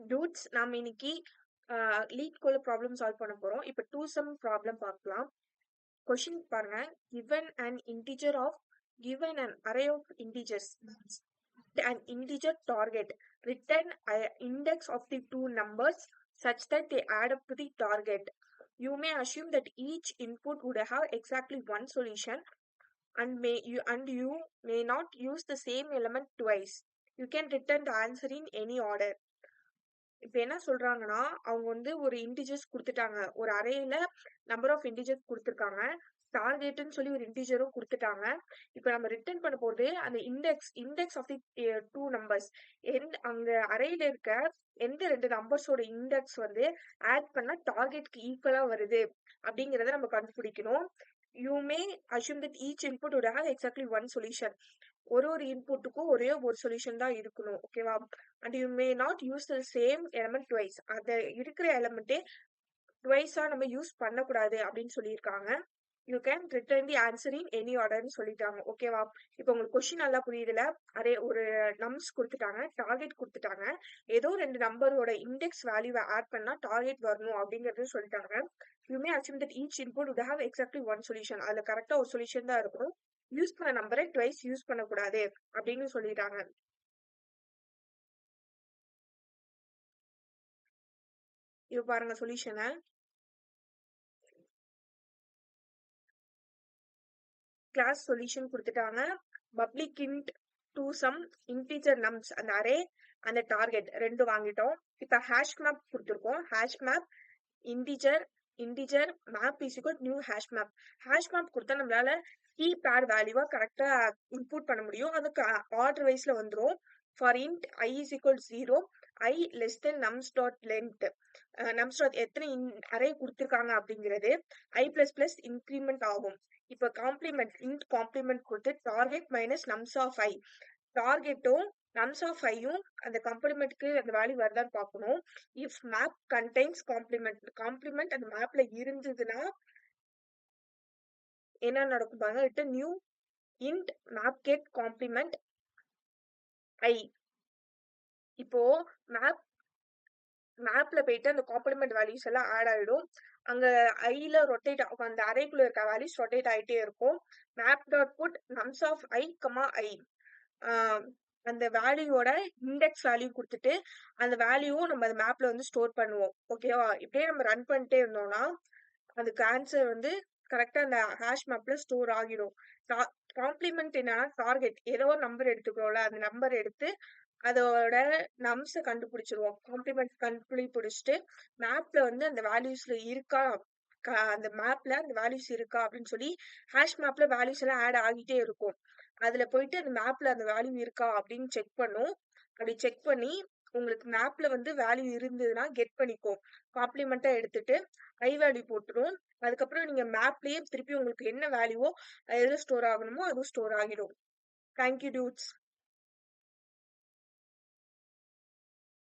Dudes நாம இன்னைக்கு lead கோல ப்ராப்ளம் சால்வ் பண்ண போறோம். இப்போ டூ சம் ப்ராப்ளம் பார்க்கலாம். கொஷின் பாருங்க. given an integer of given an array of integers an integer target return index of the two numbers such that they add up to the target. You may assume that each input would have exactly one solution and you may not use the same element twice. You can return the answer in any order. இப்ப என்ன சொல்றாங்கன்னா, அவங்க வந்து ஒரு integers குடுத்துட்டாங்க. ஒரு அரேல number of integers குடுத்துருக்காங்க. டார்கெட்ன்னு சொல்லி ஒரு இன்டிஜரும் குடுத்துட்டாங்க. இப்ப நம்ம ரிட்டர்ன் பண்ண போறது அந்த இண்டெக்ஸ் ஆஃப் தி 2 நம்பர்ஸ். அங்க அரேல இருக்க எந்த 2 நம்பர்ஸோட இண்டெக்ஸ் வந்து ஆட் பண்ணா டார்கெட்க்கு ஈக்குவலா வருது அப்படிங்கறத நம்ம கண்டுபிடிக்கணும். You may assume that each input would have exactly one solution. ஒரு இன்புட்டுக்கும் ஒரே ஒரு சொல்யூஷன் தான் இருக்கணும். ஓகேவா? And you may not use the same element twice. அந்த இருக்கிற எலமெண்ட்டே ட்வைஸா நம்ம யூஸ் பண்ணக்கூடாது அப்படின்னு சொல்லியிருக்காங்க. You can return the answer in any ஆர்டர்னு சொல்லிட்டாங்க. ஓகேவா? இப்போ உங்களுக்கு கொஸ்டின் நல்லா புரியுதுல? அதே ஒரு நம்பர்ஸ் கொடுத்துட்டாங்க, டார்கெட் கொடுத்துட்டாங்க. ஏதோ 2 நம்பரோட இண்டெக்ஸ் வேல்யூவை ஆட் பண்ணா டார்கெட் வரணும் அப்படிங்கறது சொல்லிட்டாங்க. You may assume that each input would have exactly one solution. அதுல கரெக்டா ஒரு சொல்யூஷன் தான் இருக்கணும். யூஸ் பண்ண நம்பரை ட்வைஸ் யூஸ் பண்ணக்கூடாது அப்படின்னு சொல்லிட்டாங்க. இப்ப பாருங்க சொல்யூஷனை. கிளாஸ் சொல்யூஷன் கொடுத்துட்டாங்க. Public int two sum integer nums அந்த அரே அந்த டார்கெட் ரெண்டு வாங்கிட்டோம். இப்ப ஹேஷ் மேப் கொடுத்துருக்கோம். Hash map integer map is equal new hash map. Hash map கொடுத்தா நம்மளால கீ பேட் வேல்யூவா கரெக்டா இன்புட் பண்ண முடியும். அதுக்கு ஆர்டர் வைஸ்ல வந்துரும். For int I is equal to 0, I less than nums dot length. nums dot எத்தனை array கொடுத்துருக்காங்க அப்படிங்கிறது I plus plus இன்க்ரிமெண்ட் ஆகும். இப்ப காம்ப்ளிமெண்ட் இன்ட் காம்ப்ளிமெண்ட் கொடுத்து target minus nums of I. டார்கெட்டும் நம்ஸ் ஆஃப் ஐயும் அந்த காம்ப்ளிமெண்ட்க்கு அந்த வேல்யூ வருதான்னு பார்க்கணும். இஃப் மேப் கண்டெய்ன்ஸ் காம்ப்ளிமெண்ட் அந்த மேப்ல இருந்ததுன்னா என்ன நடக்கும் பாருங்க. Return new int map get complement I. இப்போ மேப்ல போயிட்டு அந்த காம்ப்ளிமெண்ட் வேல்யூஸ் எல்லாம் ஆட் ஆயிடும். அங்க ஐல ரொட்டேட் ஆகும். அந்த அரேக்குள்ள இருக்க வேல்யூஸ் ரொட்டேட் ஆயிட்டே இருக்கும். Map dot put nums of I, I. அந்த வேல்யூவோட இண்டெக்ஸ் வேல்யூ கொடுத்துட்டு அந்த வேல்யூவும் நம்ம அந்த மேப்ல வந்து ஸ்டோர் பண்ணுவோம். ஓகேவா? இப்படியே நம்ம ரன் பண்ணிட்டே இருந்தோம்னா அதுக்கு ஆன்சர் வந்து கரெக்டா அந்த ஹேஷ் மேப்ல ஸ்டோர் ஆகிடும். காம்ப்ளிமெண்ட் என்னன்னா டார்கெட் ஏதோ ஒரு நம்பர் எடுத்துக்கிறோம்ல, அந்த நம்பர் எடுத்து அதோட நம்ஸ கண்டுபிடிச்சிருவோம். காம்ப்ளிமெண்ட் கண்டுபிடிச்சிட்டு மேப்ல வந்து அந்த வேல்யூஸ்ல இருக்கா, அந்த மேப்ல அந்த வேல்யூஸ் இருக்கா அப்படின்னு சொல்லி ஹேஷ் மேப்ல வேல்யூஸ் எல்லாம் ஆட் ஆகிட்டே இருக்கும். அதுல போயிட்டு அந்த மேப்ல அந்த வேல்யூ இருக்கா அப்படின்னு செக் பண்ணும். அப்படி செக் பண்ணி உங்களுக்கு மேப்ல வந்து வேல்யூ இருந்ததுன்னா கெட் பண்ணிக்கும். காம்ப்ளிமெண்டா எடுத்துட்டு ஐ வேல்யூ போட்டுரும். அதுக்கப்புறம் நீங்க மேப்லயே திருப்பி உங்களுக்கு என்ன வேல்யூவோ எது ஸ்டோர் ஆகணுமோ அதுவும் ஸ்டோர் ஆகிடும். Thank you dudes.